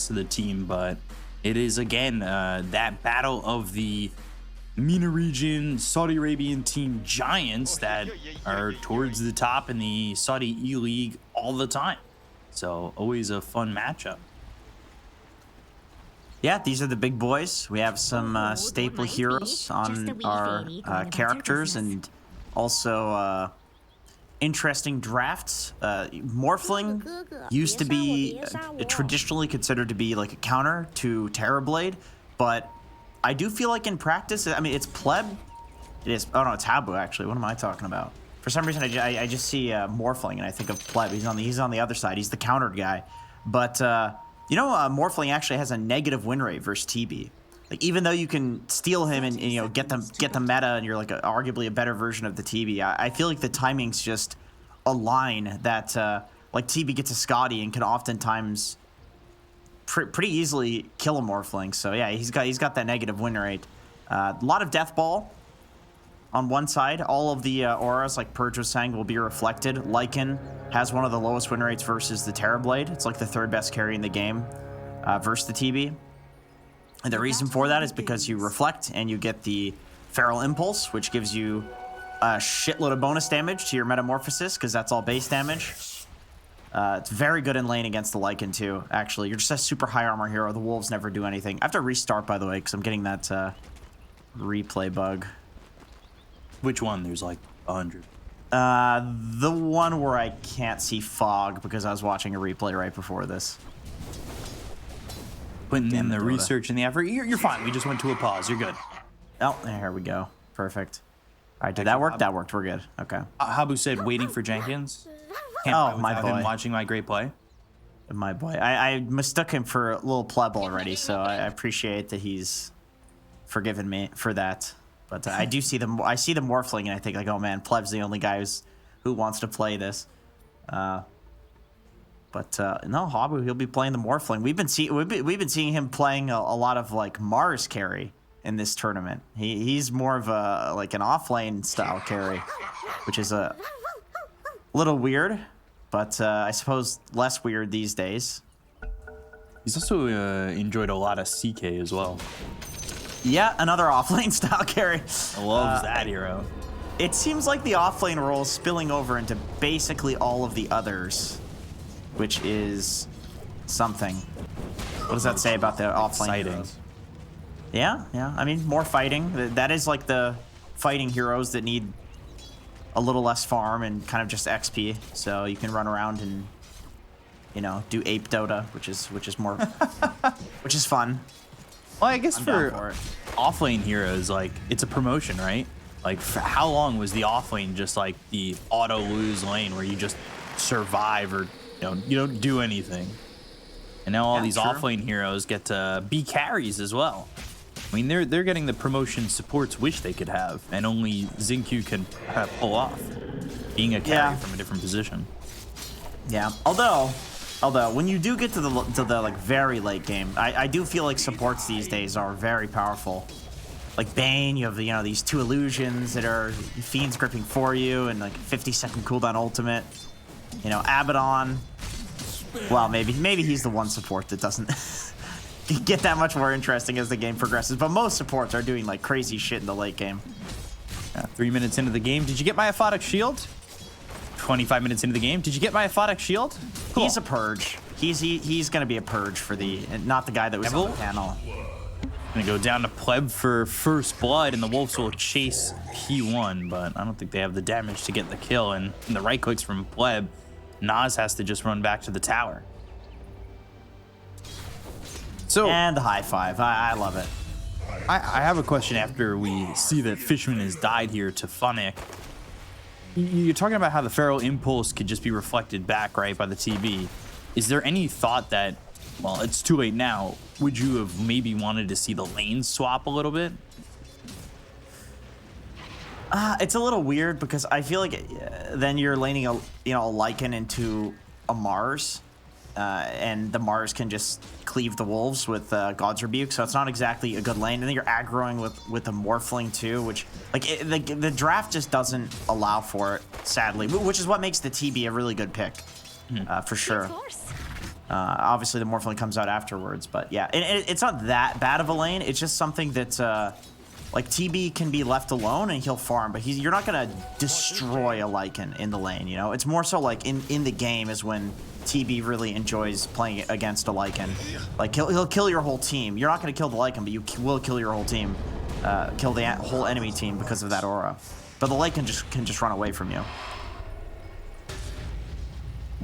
rest of the team, but it is again that battle of the MENA region Saudi Arabian team giants that are towards the top in the Saudi E-League all the time. So always a fun matchup. Yeah, these are the big boys. We have some staple heroes on our characters, and also interesting drafts. Morphling used to be traditionally considered to be like a counter to Terrorblade, but I do feel like in practice, I mean, it's pleb. It is. Oh no, it's Habu actually. What am I talking about? For some reason, I just see Morphling and I think of pleb. He's on the other side. He's the countered guy, but you know, Morphling actually has a negative win rate versus TB. Like even though you can steal him and you know get the meta and you're like arguably a better version of the TB, I feel like the timings just align that like TB gets a Scotty and can oftentimes pretty easily kill a Morphling. So yeah, he's got that negative win rate. A lot of death ball on one side. All of the auras, like Purge was saying, will be reflected. Lycan has one of the lowest win rates versus the Terrorblade. It's like the third best carry in the game versus the TB. And the reason for that is because you reflect and you get the Feral Impulse, which gives you a shitload of bonus damage to your Metamorphosis, because that's all base damage. It's very good in lane against the Lycan too, actually. You're just a super high armor hero. The wolves never do anything. I have to restart, by the way, because I'm getting that replay bug. Which one? There's like 100. The one where I can't see fog because I was watching a replay right before this. Putting in the research and the effort. You're fine. We just went to a pause. You're good. Oh, here we go. Perfect. All right, did that work? That worked. We're good. Okay. Habu said waiting for Jenkins. Oh, my boy. Him watching my great play. My boy. I mistook him for a little pleb already, so I appreciate that he's forgiven me for that. But I do see them. I see the Morphling, and I think like, oh man, pleb's the only guy who wants to play this. But no, Habu, he'll be playing the Morphling. We've been seeing him playing a lot of like Mars carry in this tournament. He's more of a like an offlane style carry, which is a little weird, but I suppose less weird these days. He's also enjoyed a lot of CK as well. Yeah, another offlane style carry. Loves that hero. It seems like the offlane role is spilling over into basically all of the others, which is something. What does that say about the offlane heroes? Yeah. I mean, more fighting. That is like the fighting heroes that need a little less farm and kind of just XP, so you can run around and, you know, do ape Dota, which is more, which is fun. Well, I guess for offlane heroes, like, it's a promotion, right? Like, for how long was the offlane just like the auto lose lane where you just survive or you don't do anything? And now all these offlane heroes get to be carries as well. I mean, they're getting the promotion supports wish they could have, and only Xingqiu can pull off being a carry from a different position. Yeah, although when you do get to the like very late game, I do feel like supports these days are very powerful. Like Bane, you have these two illusions that are fiends gripping for you, and like 50-second cooldown ultimate. You know, Abaddon. Well, maybe he's the one support that doesn't get that much more interesting as the game progresses. But most supports are doing like crazy shit in the late game. 3 minutes into the game, did you get my Aphotic Shield? 25 minutes into the game, did you get my Aphotic Shield? Cool. He's a purge. He's gonna be a purge for not the guy that was on the panel. Gonna go down to pleb for first blood, and the wolves will chase P1, but I don't think they have the damage to get the kill. And the right clicks from pleb, Nas has to just run back to the tower. So and the high five, I love it. I have a question after we see that Fishman has died here to Funnick. You're talking about how the Feral Impulse could just be reflected back, right, by the TB. Is there any thought that, well, it's too late now, would you have maybe wanted to see the lanes swap a little bit? It's a little weird because I feel like then you're laning a Lycan into a Mars, and the Mars can just cleave the wolves with God's Rebuke, so it's not exactly a good lane. And then you're aggroing with a Morphling too, which the draft just doesn't allow for it, sadly. Which is what makes the TB a really good pick, for sure. Obviously, the Morphling comes out afterwards, but yeah, it's not that bad of a lane. It's just something that, like, TB can be left alone and he'll farm, but you're not going to destroy a Lycan in the lane, you know? It's more so, like, in the game is when TB really enjoys playing against a Lycan. Like, he'll kill your whole team. You're not going to kill the Lycan, but you will kill your whole team, kill the whole enemy team because of that aura. But the Lycan can just run away from you.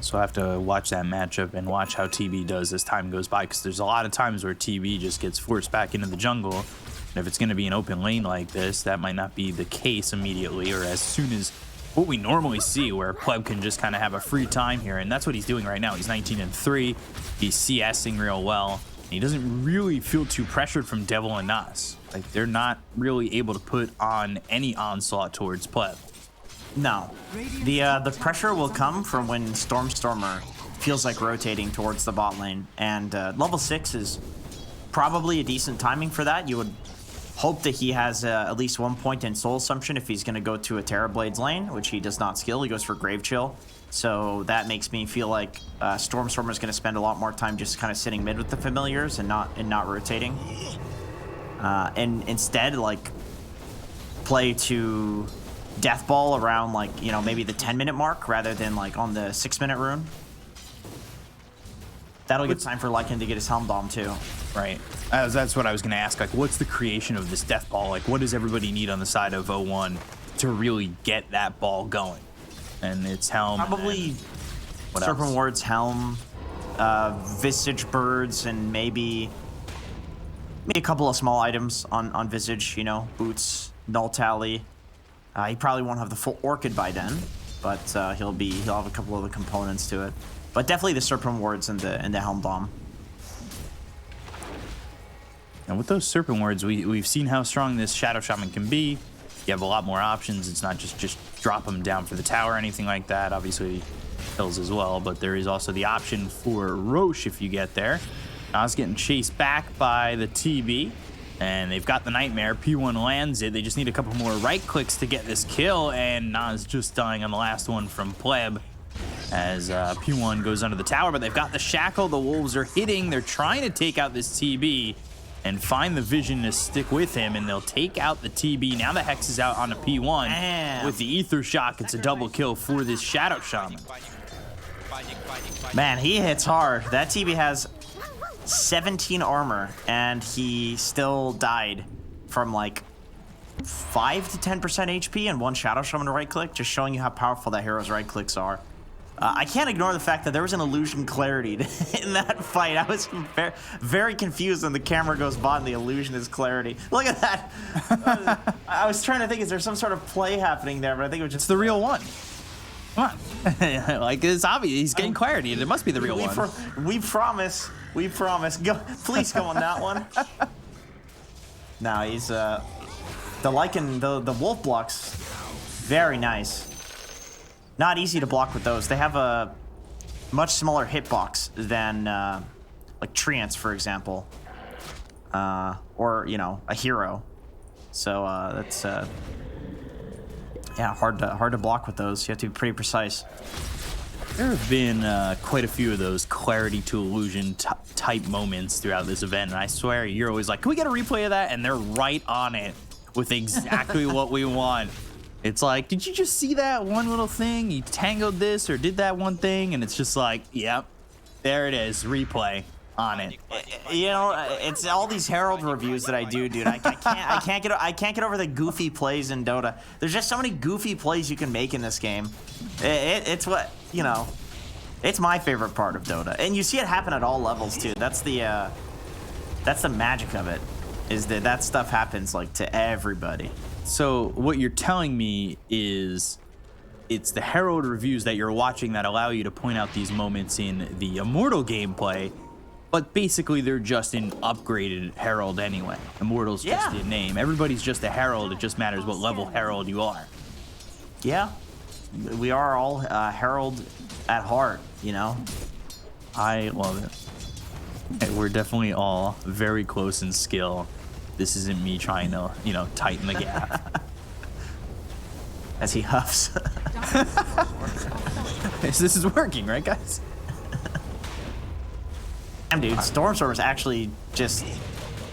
So I have to watch that matchup and watch how TB does as time goes by, because there's a lot of times where TB just gets forced back into the jungle. And if it's going to be an open lane like this, that might not be the case immediately or as soon as what we normally see, where Pleb can just kind of have a free time here. And that's what he's doing right now. He's 19-3. He's CSing real well. He doesn't really feel too pressured from Devil and Nas. Like, they're not really able to put on any onslaught towards Pleb. No. The pressure will come from when Stormer feels like rotating towards the bot lane. And level 6 is probably a decent timing for that. You would hope that he has at least 1 point in Soul Assumption if he's going to go to a Terrablade's lane, which he does not skill. He goes for Grave Chill. So that makes me feel like Stormer is going to spend a lot more time just kind of sitting mid with the familiars and not rotating. And instead, like, play to Death Ball around, like, you know, maybe the 10-minute mark rather than, like, on the 6-minute rune. That'll give time for Lycan to get his Helm Dom, too. Right. That's what I was going to ask. Like, what's the creation of this Death Ball? Like, what does everybody need on the side of 01 to really get that ball going? And it's Helm. Probably Serpent Ward's Helm, Visage Birds, and maybe a couple of small items on Visage, you know, boots, Null Tally. He probably won't have the full Orchid by then, but he'll have a couple of the components to it. But definitely the Serpent Wards and the Helm Bomb. And with those Serpent Wards, we've seen how strong this Shadow Shaman can be. You have a lot more options. It's not just drop them down for the tower or anything like that. Obviously, kills as well, but there is also the option for Roche if you get there. Nas getting chased back by the TB. And they've got the Nightmare. P1 lands it. They just need a couple more right clicks to get this kill. And Nas just dying on the last one from Pleb as P1 goes under the tower. But they've got the Shackle. The Wolves are hitting. They're trying to take out this TB and find the vision to stick with him. And they'll take out the TB. Now the Hex is out on a P1. Damn. With the Ether Shock, it's a double kill for this Shadow Shaman. Man, he hits hard. That TB has 17 armor, and he still died from like 5 to 10% HP and 1 Shadow Shaman right click, just showing you how powerful that hero's right clicks are. I can't ignore the fact that there was an illusion clarity in that fight. I was very, very confused when the camera goes by and the illusion is clarity. Look at that. I was trying to think, is there some sort of play happening there, but I think it was just the real one. Come on. Like, it's obvious. He's getting clarity. It must be the real one. We promise. We promise. Go, please go on that one. Now he's the Lycan, the wolf blocks, very nice. Not easy to block with those. They have a much smaller hitbox than like Treants, for example, or you know, a hero. So that's yeah, hard to block with those. You have to be pretty precise. There have been quite a few of those clarity to illusion type moments throughout this event, and I swear you're always like, can we get a replay of that? And they're right on it with exactly what we want. It's like, did you just see that one little thing? You tangled this or did that one thing, and it's just like, yep, there it is, replay on it. You know, it's all these Herald reviews that I do, dude. I can't get over the goofy plays in Dota. There's just so many goofy plays you can make in this game. It's what, you know, it's my favorite part of Dota, and you see it happen at all levels too. That's the magic of it, is that stuff happens like to everybody. So what you're telling me is it's the Herald reviews that you're watching that allow you to point out these moments in the Immortal gameplay, but basically they're just an upgraded Herald anyway. Immortal's just a name. Everybody's just a Herald. It just matters what level Herald you are. Yeah, we are all Herald at heart, you know? I love it. We're definitely all very close in skill. This isn't me trying to, you know, tighten the gap. As he huffs. This is working, right, guys? Damn, dude, Stormstormer's actually just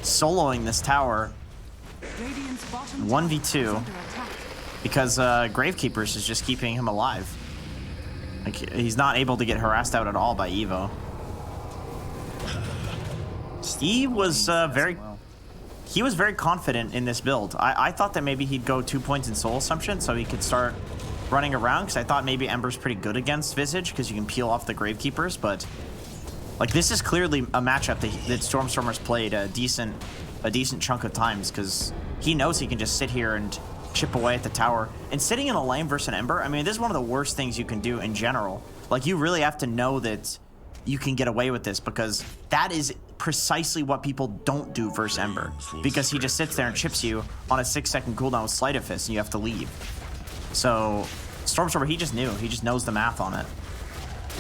soloing this tower 1v2 because Gravekeepers is just keeping him alive. Like, he's not able to get harassed out at all by Evo. He was very confident in this build. I thought that maybe he'd go 2 points in Soul Assumption so he could start running around, because I thought maybe Ember's pretty good against Visage because you can peel off the Gravekeepers, but like, this is clearly a matchup that Stormstormer's played a decent chunk of times, because he knows he can just sit here and chip away at the tower. And sitting in a lane versus an Ember, I mean, this is one of the worst things you can do in general. Like, you really have to know that you can get away with this, because that is precisely what people don't do versus Ember, because he just sits there and chips you on a 6-second cooldown with Sleight of Fist and you have to leave. So Stormstormer, he just knows the math on it.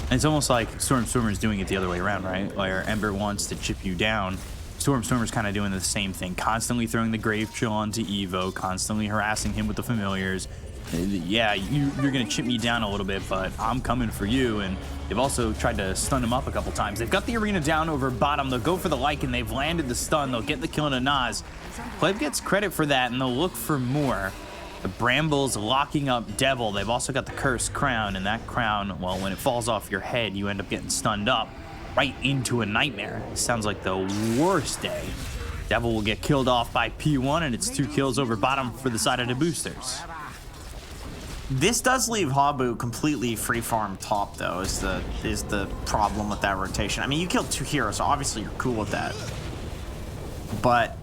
And it's almost like Stormstormer's doing it the other way around, right? Where Ember wants to chip you down. Stormstormer's kind of doing the same thing, constantly throwing the Grave Chill onto Evo, constantly harassing him with the familiars. Yeah, you're going to chip me down a little bit, but I'm coming for you. And they've also tried to stun him up a couple times. They've got the arena down over bottom. They'll go for the Lycan. They've landed the stun. They'll get the kill into Nas. Pleb gets credit for that, and they'll look for more. The Brambles locking up Devil. They've also got the Cursed Crown, and that crown, well, when it falls off your head, you end up getting stunned up right into a Nightmare. Sounds like the worst day. Devil will get killed off by P1, and it's 2 kills over bottom for the side of the Boosters. This does leave Habu completely free farm top, though, is the problem with that rotation. I mean, you killed 2 heroes, so obviously you're cool with that. But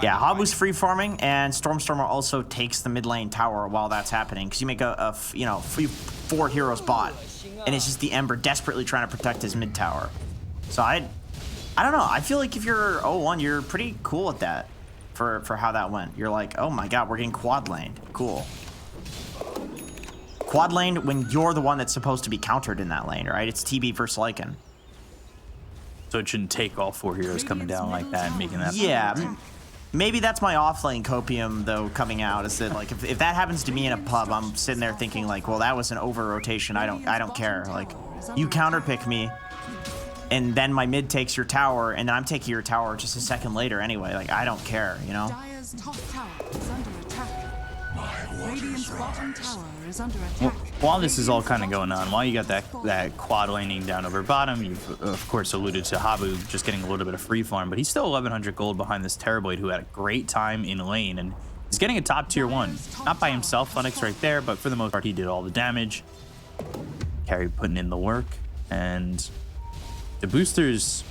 yeah, Habu's free farming, and Stormstormer also takes the mid lane tower while that's happening, because you make a 4 heroes bot, and it's just the Ember desperately trying to protect his mid tower. So I don't know. I feel like if you're 0-1, you're pretty cool with that for how that went. You're like, oh my god, we're getting quad laned. Cool. Quad lane when you're the one that's supposed to be countered in that lane, right? It's TB versus Lycan. So it shouldn't take all 4 heroes coming down like that and making that. Yeah, maybe that's my offlane copium though coming out, is that like if that happens to me in a pub, I'm sitting there thinking like, well, that was an over rotation. I don't care. Like, you counterpick me, and then my mid takes your tower, and then I'm taking your tower just a second later anyway. Like, I don't care, you know. Dire's top tower is under attack. Radiant's bottom tower is under attack. While this is all kind of going on, while you got that quad laning down over bottom, you've of course alluded to Habu just getting a little bit of free farm, but he's still 1100 gold behind this Terrorblade, who had a great time in lane, and he's getting a top tier 1. Not by himself, Funix right there, but for the most part he did all the damage. Carry putting in the work, and the Boosters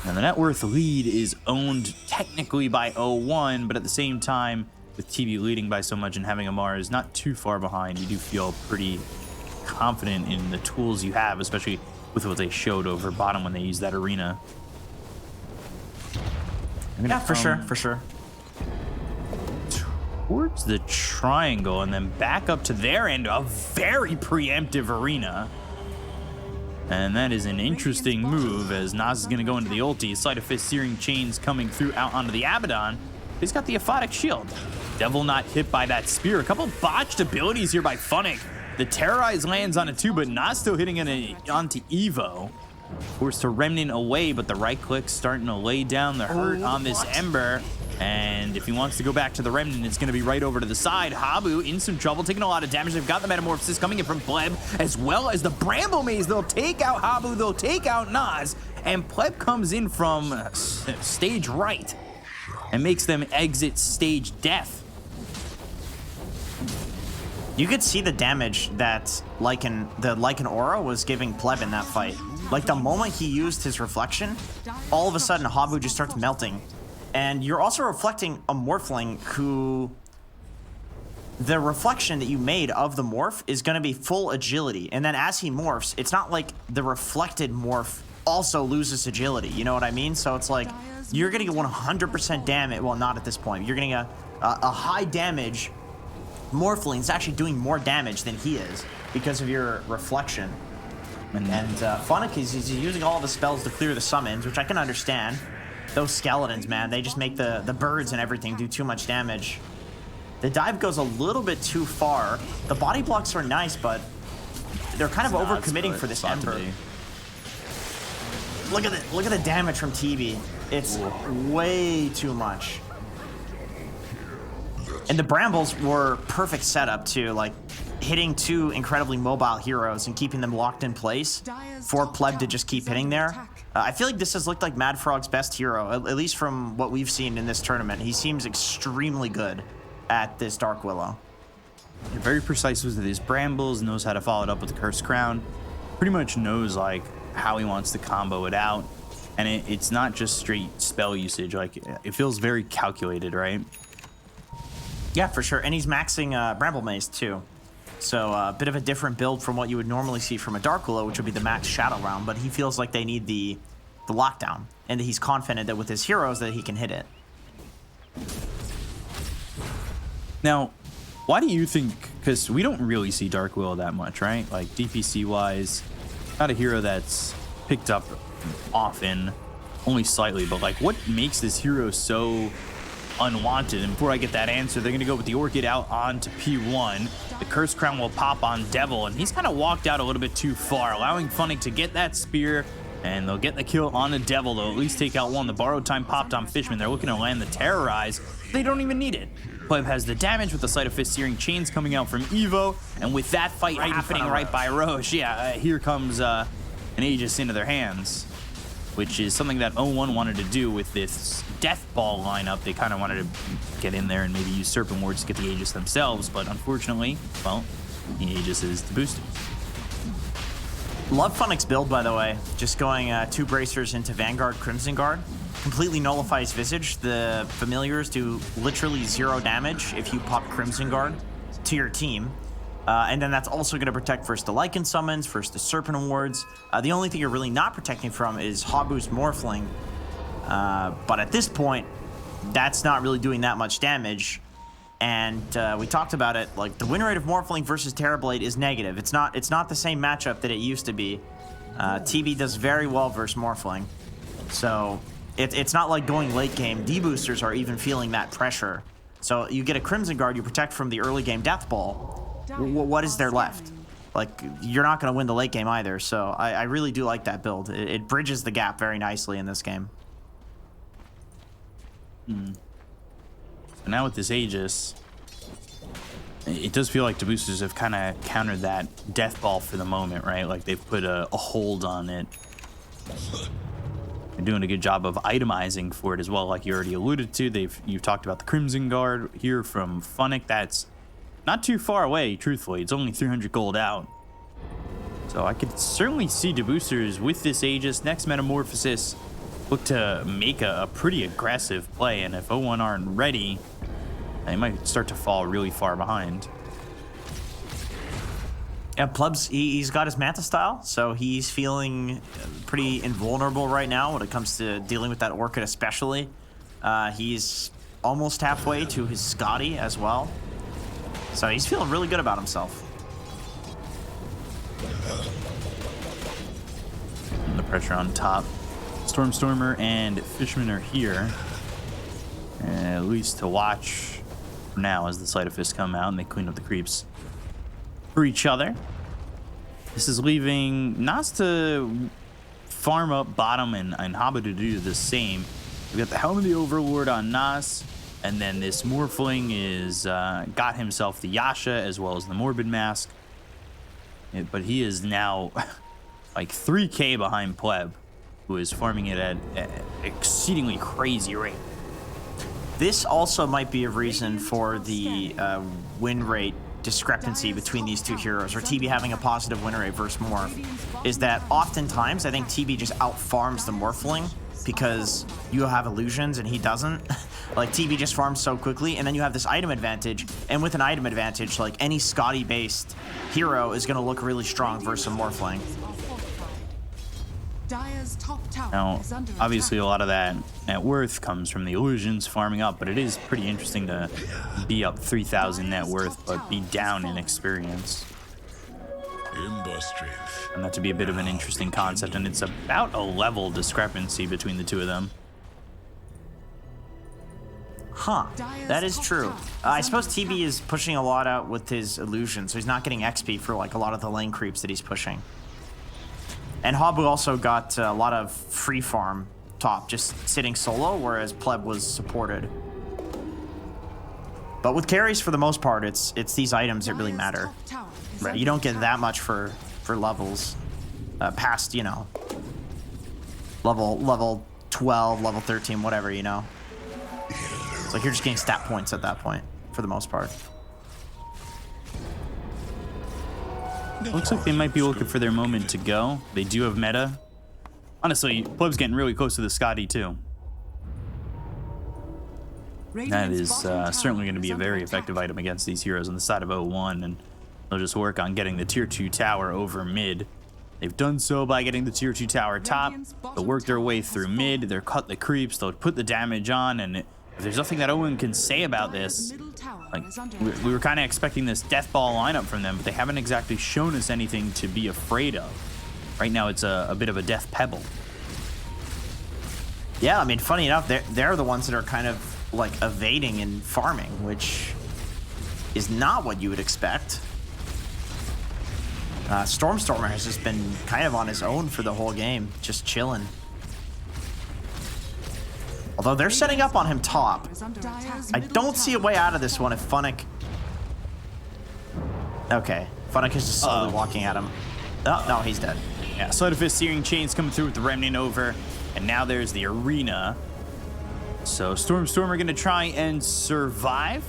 and the net worth lead is owned technically by 0-1, but at the same time, with TV leading by so much and having a Mars not too far behind, you do feel pretty confident in the tools you have, especially with what they showed over bottom when they used that arena. Yeah, for sure. Towards the triangle and then back up to their end, a very preemptive arena. And that is an interesting move, as Nas is going to go into the ulti. Sleight of Fist Searing Chains coming through out onto the Abaddon. He's got the Aphotic Shield. Devil not hit by that spear. A couple botched abilities here by Funnick. The Terrorize lands on it too, but not still hitting it onto Evo. Forced to Remnant away, but the right click starting to lay down the hurt on this Ember. And if he wants to go back to the Remnant, it's going to be right over to the side. Habu in some trouble, taking a lot of damage. They've got the Metamorphosis coming in from Pleb, as well as the Bramble Maze. They'll take out Habu, they'll take out Nas, and Pleb comes in from stage right and makes them exit stage death. You could see the damage that the Lycan Aura was giving Pleb in that fight. Like, the moment he used his reflection, all of a sudden Habu just starts melting. And you're also reflecting a Morphling who... The reflection that you made of the morph is going to be full agility. And then as he morphs, it's not like the reflected morph also loses agility. You know what I mean? So it's like, you're getting a 100% damage. Well, not at this point. You're getting a high damage Morphling. It's actually doing more damage than he is because of your reflection. And Funnick is using all the spells to clear the summons, which I can understand. Those skeletons, man, they just make the birds and everything do too much damage. The dive goes a little bit too far. The body blocks are nice, but they're kind of overcommitting for this Ember. Look at the damage from TB. It's way too much. And the Brambles were perfect setup too, like hitting two incredibly mobile heroes and keeping them locked in place for Pleb to just keep hitting there. I feel like this has looked like Mad Frog's best hero, at least from what we've seen in this tournament. He seems extremely good at this Dark Willow. You're very precise with his brambles, knows how to follow it up with the Cursed Crown. Pretty much knows like how he wants to combo it out. And it's not just straight spell usage, like it feels very calculated, right? Yeah, for sure. And he's maxing Bramble Maze too. So a bit of a different build from what you would normally see from a Dark Willow, which would be the max Shadow round, but he feels like they need the lockdown, and he's confident that with his heroes that he can hit it. Now, why do you think, because we don't really see Dark Willow that much, right? Like DPC-wise, not a hero that's picked up often, only slightly, but like what makes this hero so unwanted? And before I get that answer, they're going to go with the Orchid out onto P1. The Cursed Crown will pop on Devil, and he's kind of walked out a little bit too far, allowing Funnick to get that spear, and they'll get the kill on the Devil. They'll at least take out one. The Borrowed Time popped on Fishman. They're looking to land the Terrorize. They don't even need it. Pleb has the damage with the Sleight of Fist Searing Chains coming out from Evo, and with that fight happening right by Roche, here comes an Aegis into their hands, which is something that 0-1 wanted to do with this Death Ball lineup. They kind of wanted to get in there and maybe use Serpent Wards to get the Aegis themselves, but unfortunately, well, the Aegis is the booster. Love Funnick's build, by the way. Just going 2 bracers into Vanguard, Crimson Guard. Completely nullifies Visage. The familiars do literally 0 damage if you pop Crimson Guard to your team. And then that's also going to protect first the Lycan summons, first the Serpent Wards. The only thing you're really not protecting from is Habu's Morphling. But at this point, that's not really doing that much damage. And we talked about it, like the win rate of Morphling versus Terrorblade is negative. It's not the same matchup that it used to be. TB does very well versus Morphling. So it's not like going late game. Deboosters are even feeling that pressure. So you get a Crimson Guard, you protect from the early game Death Ball. What is there left? Like, you're not going to win the late game either. So I really do like that build. It bridges the gap very nicely in this game. So now with this Aegis, it does feel like Deboosters have kind of countered that Death Ball for the moment, right? Like they've put a hold on it. They're doing a good job of itemizing for it as well, like you already alluded to. You've talked about the Crimson Guard here from Funnick. That's not too far away, truthfully. It's only 300 gold out. So I could certainly see Deboosters with this Aegis. Next Metamorphosis look to make a pretty aggressive play, and if 0-1 aren't ready, they might start to fall really far behind. Yeah, Plebs, he's got his Manta style, so he's feeling pretty invulnerable right now when it comes to dealing with that Orchid especially. He's almost halfway to his Scotty as well. So he's feeling really good about himself. And the pressure on top. Stormer and Fishman are here, at least to watch for now as the Sleight of Fist come out and they clean up the creeps for each other. This is leaving Nas to farm up bottom and Habu to do the same. We've got the Helm of the Overlord on Nas, and then this Morphling is got himself the Yasha as well as the Morbid Mask. But he is now like 3k behind Pleb, who is farming it at an exceedingly crazy rate. This also might be a reason for the win rate discrepancy between these two heroes, or TB having a positive win rate versus Morph, is that oftentimes I think TB just out-farms the Morphling because you have illusions and he doesn't. Like, TB just farms so quickly, and then you have this item advantage, and with an item advantage, like, any Scotty-based hero is going to look really strong versus a Morphling. Now, obviously a lot of that net worth comes from the illusions farming up, but it is pretty interesting to be up 3,000 net worth, but be down in experience. And that to be a bit of an interesting concept, and it's about a level discrepancy between the two of them. Huh, that is true. I suppose TB is pushing a lot out with his illusion, so he's not getting XP for like a lot of the lane creeps that he's pushing. And Habu also got a lot of free farm top, just sitting solo, whereas Pleb was supported. But with carries, for the most part, it's these items that really matter. Right, you don't get that much for levels past, you know, level 12, level 13, whatever, you know. It's like you're just getting stat points at that point, for the most part. Looks like they might be looking for their moment to go. They do have meta. Honestly, Pleb's getting really close to the Scotty, too. That is certainly going to be a very effective item against these heroes on the side of 0-1, and they'll just work on getting the tier 2 tower over mid. They've done so by getting the tier 2 tower top. They'll work their way through mid. They'll cut the creeps. They'll put the damage on, and if there's nothing that Owen can say about this, like we were kind of expecting this death ball lineup from them, but they haven't exactly shown us anything to be afraid of. Right now, it's a bit of a death pebble. Yeah, I mean, funny enough, they're the ones that are kind of like evading and farming, which is not what you would expect. Stormstormer has just been kind of on his own for the whole game, just chilling. Although they're setting up on him top. I don't see a way out of this one if Funnick... Okay, Funnick is just slowly walking at him. Oh, no, he's dead. Yeah, Sleight of Fist Searing Chains coming through with the Remnant over, and now there's the Arena. So Stormstormer gonna try and survive.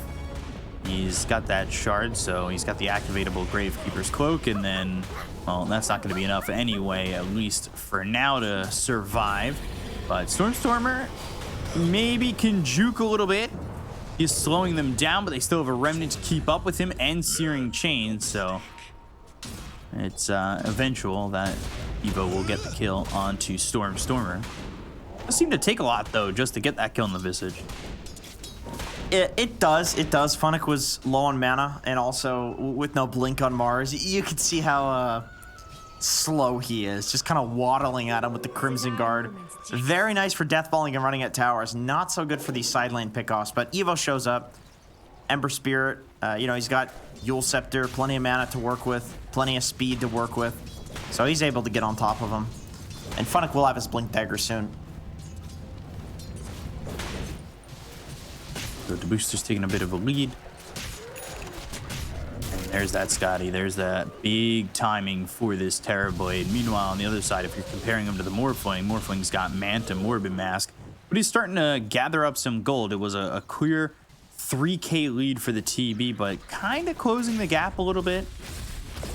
He's got that shard, so he's got the activatable Gravekeeper's Cloak, and then, well, that's not gonna be enough anyway, at least for now, to survive. But Stormstormer maybe can juke a little bit. He's slowing them down, but they still have a Remnant to keep up with him and Searing Chains, so it's eventual that Evo will get the kill onto Stormstormer. It seemed to take a lot, though, just to get that kill in the Visage. It does. Funnick was low on mana, and also with no blink on Mars, you could see how slow he is, just kind of waddling at him with the Crimson Guard. Very nice for deathballing and running at towers. Not so good for these side lane pickoffs, but Evo shows up. Ember Spirit, you know, he's got Yule Scepter, plenty of mana to work with, plenty of speed to work with, so he's able to get on top of him. And Funnick will have his Blink Dagger soon. So Deboosters taking a bit of a lead. And there's that Scotty. There's that big timing for this Terrorblade. Meanwhile, on the other side, if you're comparing him to the Morphling, Morphling's got Manta, Morbid Mask, but he's starting to gather up some gold. It was a clear 3K lead for the TB, but kind of closing the gap a little bit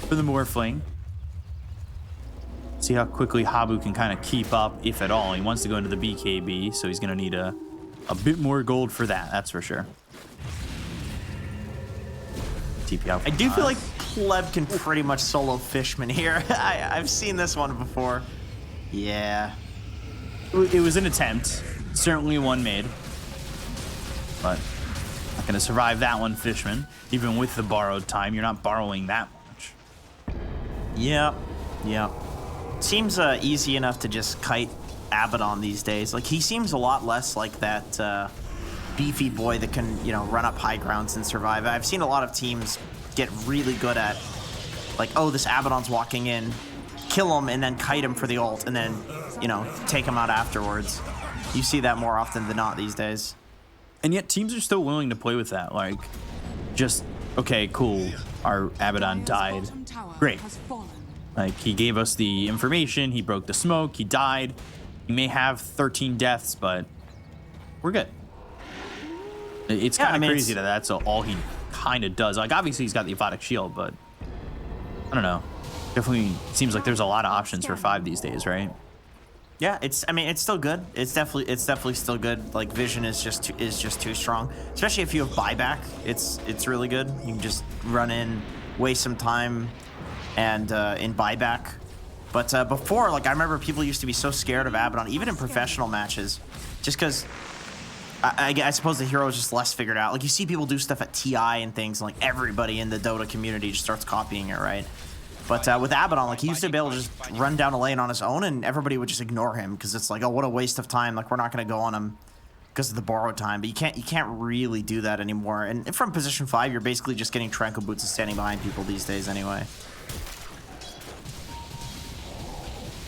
for the Morphling. See how quickly Habu can kind of keep up, if at all. He wants to go into the BKB, so he's going to need a bit more gold for that, that's for sure. TP out. I do feel like Pleb can pretty much solo Fishman here. I've seen this one before. Yeah. It was an attempt. Certainly one made. But not going to survive that one, Fishman. Even with the borrowed time, you're not borrowing that much. Yep. Seems easy enough to just kite Abaddon these days. Like, he seems a lot less like that beefy boy that can, you know, run up high grounds and survive. I've seen a lot of teams get really good at, like, oh, this Abaddon's walking in, kill him, and then kite him for the ult, and then, you know, take him out afterwards. You see that more often than not these days. And yet teams are still willing to play with that. Like, just, okay, cool, our Abaddon died. Great. Like, he gave us the information, he broke the smoke, he died. He may have 13 deaths, but we're good. It's kind of crazy that that's all he kind of does. Like, obviously he's got the Aphotic Shield, but I don't know. Definitely seems like there's a lot of options for 5 these days, right? Yeah, it's still good. It's definitely still good. Like, Vision is just too strong, especially if you have buyback. It's really good. You can just run in, waste some time, and in buyback. But before, like, I remember people used to be so scared of Abaddon, even in professional matches, just because I suppose the hero is just less figured out. Like, you see people do stuff at TI and things, and, like, everybody in the Dota community just starts copying it, right? But with Abaddon, like, he used to be able to just run down a lane on his own, and everybody would just ignore him because it's like, oh, what a waste of time. Like, we're not going to go on him because of the borrowed time. But you can't really do that anymore. And from position 5, you're basically just getting Tranquil Boots and standing behind people these days anyway.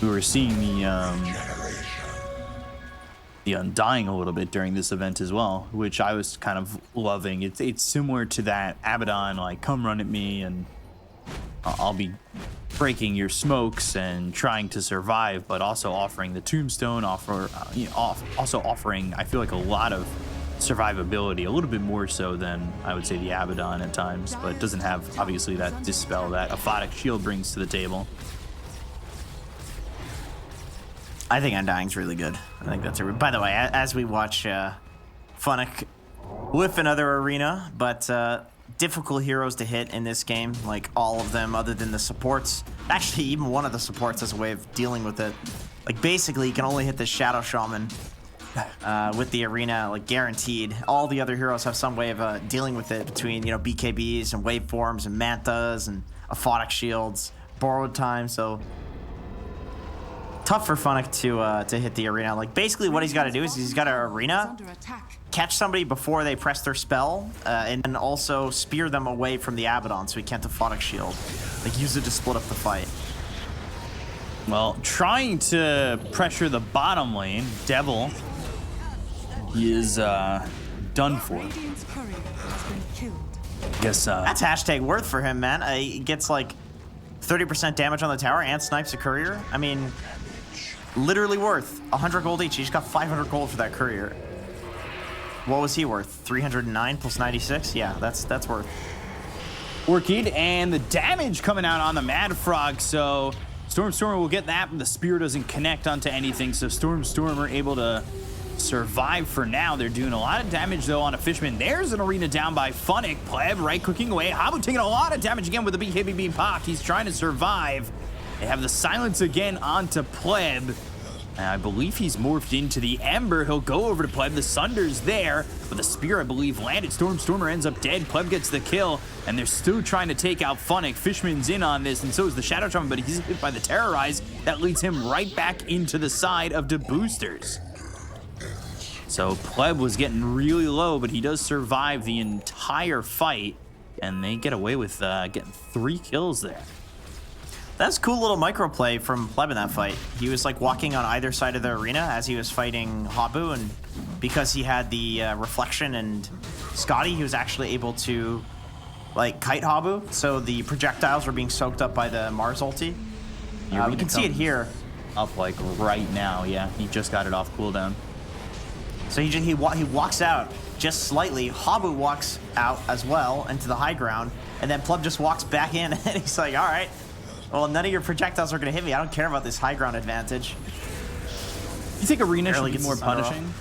we were seeing the Undying a little bit during this event as well, which I was kind of loving. It's similar to that Abaddon, like, come run at me and I'll be breaking your smokes and trying to survive, but also offering the tombstone, also offering, I feel like, a lot of survivability, a little bit more so than I would say the Abaddon at times, but it doesn't have obviously that dispel that Aphotic Shield brings to the table. I think Undying's really good. I think that's by the way, as we watch Funnick with another arena, but difficult heroes to hit in this game, like all of them other than the supports. Actually, even one of the supports has a way of dealing with it. Like, basically, you can only hit the Shadow Shaman with the arena, like, guaranteed. All the other heroes have some way of dealing with it between, you know, BKBs and waveforms and mantas and aphotic shields, borrowed time, so tough for Funnick to hit the arena. Like, basically what he's got to do is he's got an arena, catch somebody before they press their spell, and then also spear them away from the Abaddon so he can't aphotic shield. Like, use it to split up the fight. Well, trying to pressure the bottom lane, Devil, he is done for. Guess that's hashtag worth for him, man. He gets like 30% damage on the tower and snipes a courier. I mean, literally worth 100 gold each. He just got 500 gold for that courier. What was he worth? 309 plus 96? Yeah, that's worth. Orchid, and the damage coming out on the Mad Frog, so Stormer will get that, but the spear doesn't connect onto anything, so Stormer able to survive for now. They're doing a lot of damage, though, on a Fishman. There's an arena down by Funnick. Pleb right-clicking away. Habu taking a lot of damage again with the BKB being popped. He's trying to survive. They have the silence again onto Pleb. And I believe he's morphed into the Ember. He'll go over to Pleb. The Sunder's there, but the spear, I believe, landed. Stormer ends up dead. Pleb gets the kill, and they're still trying to take out Funnick. Fishman's in on this, and so is the Shadow Shaman, but he's hit by the Terrorize. That leads him right back into the side of Deboosters. So Pleb was getting really low, but he does survive the entire fight, and they get away with getting 3 kills there. That's a cool little micro play from Pleb in that fight. He was like walking on either side of the arena as he was fighting Habu, and because he had the reflection and Scotty, he was actually able to like kite Habu, so the projectiles were being soaked up by the Mars ulti. We can see it here. Up like right now, yeah. He just got it off cooldown. So he walks out just slightly. Habu walks out as well into the high ground, and then Pleb just walks back in, and he's like, all right, well, none of your projectiles are going to hit me. I don't care about this high ground advantage. You think Arena should be more punishing?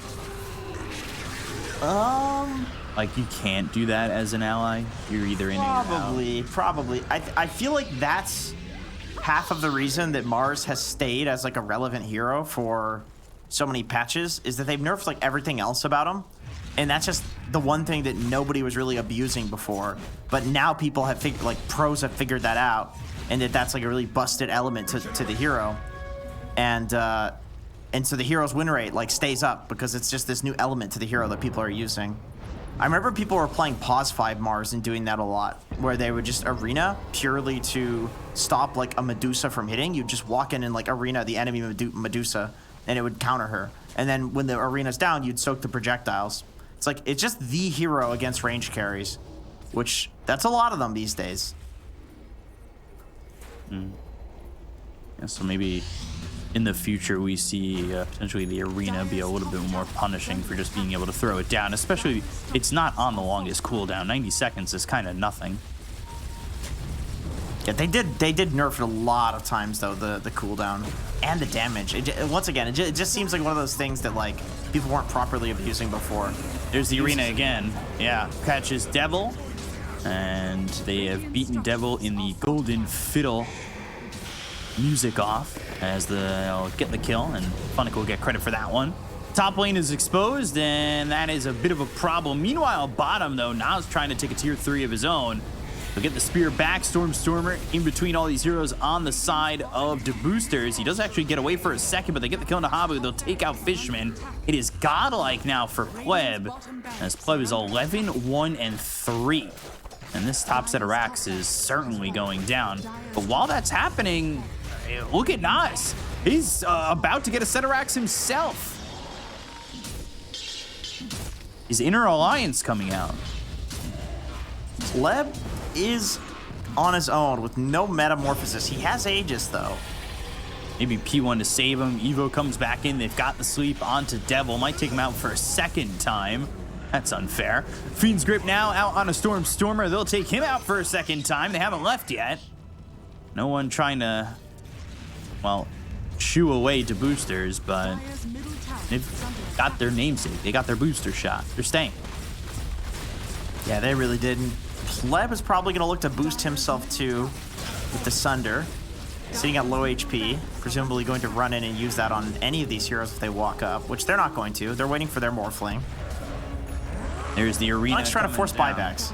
Like, you can't do that as an ally? You're either in or out. Probably. I feel like that's half of the reason that Mars has stayed as, like, a relevant hero for so many patches, is that they've nerfed, like, everything else about him. And that's just the one thing that nobody was really abusing before. But now people have figured, like, pros have figured that out, and that's like a really busted element to the hero. And so the hero's win rate like stays up because it's just this new element to the hero that people are using. I remember people were playing Pause 5 Mars and doing that a lot, where they would just arena purely to stop like a Medusa from hitting. You'd just walk in and like arena the enemy Medusa, and it would counter her. And then when the arena's down, you'd soak the projectiles. It's like, it's just the hero against range carries, which that's a lot of them these days. Yeah, so maybe in the future we see potentially the arena be a little bit more punishing for just being able to throw it down, especially it's not on the longest cooldown. 90 seconds is kind of nothing. Yeah, they did nerf it a lot of times though, the cooldown and the damage. Once again, it just seems like one of those things that like people weren't properly abusing before. There's the arena again. Yeah, catches Devil, and they have beaten Devil in the Golden Fiddle music off as they'll get the kill, and Funnick will get credit for that one. Top lane is exposed, and that is a bit of a problem. Meanwhile, bottom though, Nas trying to take a tier 3 of his own. He'll get the spear back. Stormer in between all these heroes on the side of Deboosters. He does actually get away for a second, but they get the kill into Habu. They'll take out Fishman. It is godlike now for Pleb, as Pleb is 11, 1, and 3. And this top set of racks is certainly going down. But while that's happening, look at Nas. He's about to get a center axe himself. His inner alliance coming out. Pleb is on his own with no metamorphosis. He has Aegis, though. Maybe P1 to save him. Evo comes back in. They've got the sweep onto Devil. Might take him out for a second time. That's unfair. Fiend's Grip now out on a Stormer. They'll take him out for a second time. They haven't left yet. No one trying to, well, shoo away Deboosters, but they've got their namesake. They got their booster shot. They're staying. Yeah, they really didn't. Pleb is probably going to look to boost himself too with the Sunder. Sitting at low HP, presumably going to run in and use that on any of these heroes if they walk up, which they're not going to. They're waiting for their Morphling. There's the arena. Onyx trying to force buybacks.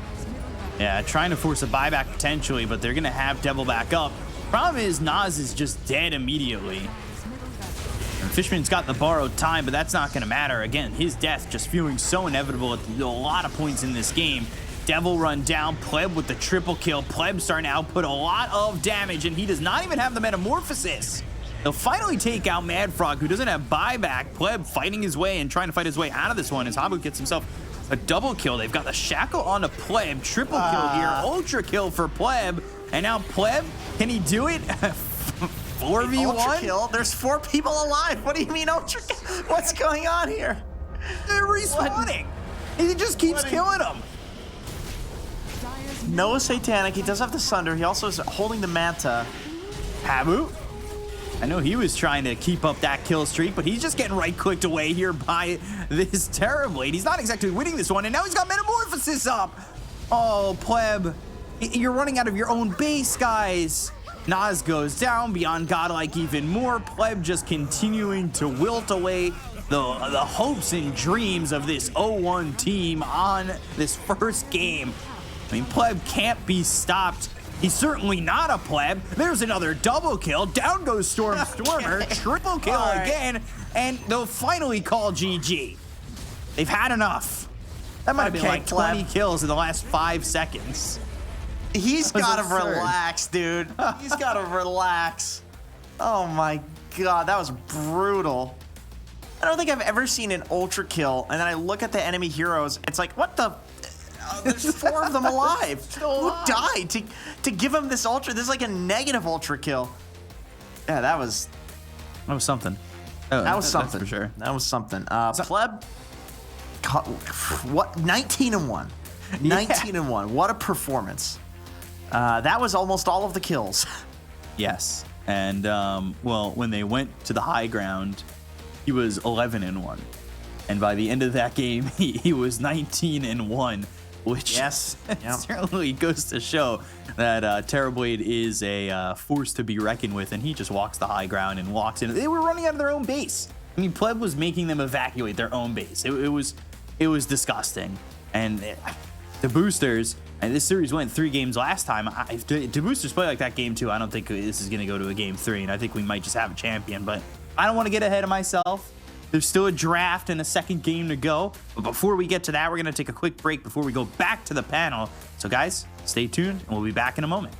Yeah, trying to force a buyback potentially, but they're going to have Devil back up. Problem is, Nas is just dead immediately. And Fishman's got the borrowed time, but that's not going to matter. Again, his death just feeling so inevitable at a lot of points in this game. Devil run down, Pleb with the triple kill. Pleb starting to output a lot of damage, and he does not even have the metamorphosis. They'll finally take out Mad Frog, who doesn't have buyback. Pleb fighting his way and trying to fight his way out of this one as Habu gets himself a double kill. They've got the shackle on a Pleb, triple kill here, ultra kill for Pleb, and now Pleb, can he do it? 4v1? Ultra kill? There's 4 people alive. What do you mean ultra kill? What's going on here? They're respawning. He just keeps killing them. Noah Satanic, he does have the Sunder. He also is holding the Manta. Habu, I know he was trying to keep up that kill streak, but he's just getting right-clicked away here by this Terrorblade. He's not exactly winning this one, and now he's got Metamorphosis up. Oh, Pleb, you're running out of your own base, guys. Nas goes down, Beyond Godlike even more. Pleb just continuing to wilt away the hopes and dreams of this 0-1 team on this first game. I mean, Pleb can't be stopped. He's certainly not a Pleb. There's another double kill. Down goes Stormer. Triple kill again. And they'll finally call GG. They've had enough. That might have been like 20 kills in the last 5 seconds. He's got to relax, dude. He's got to relax. Oh my God, that was brutal. I don't think I've ever seen an ultra kill, and then I look at the enemy heroes. It's like, what the? There's 4 of them alive. Who died to give him this ultra? This is like a negative ultra kill. Yeah, that was something. That was something for sure. That was something. Pleb, what? 19-1. 19-1. What a performance. That was almost all of the kills. Yes, and well, when they went to the high ground, he was 11-1, and by the end of that game, he was 19-1. Which certainly goes to show that Terrorblade is a force to be reckoned with, and he just walks the high ground and walks in. They were running out of their own base. I mean, Pleb was making them evacuate their own base. It was disgusting. And the Boosters, and this series went 3 games last time. If the Boosters play like that game 2, I don't think this is going to go to a game 3, and I think we might just have a champion. But I don't want to get ahead of myself. There's still a draft and a second game to go. But before we get to that, we're going to take a quick break before we go back to the panel. So guys, stay tuned and we'll be back in a moment.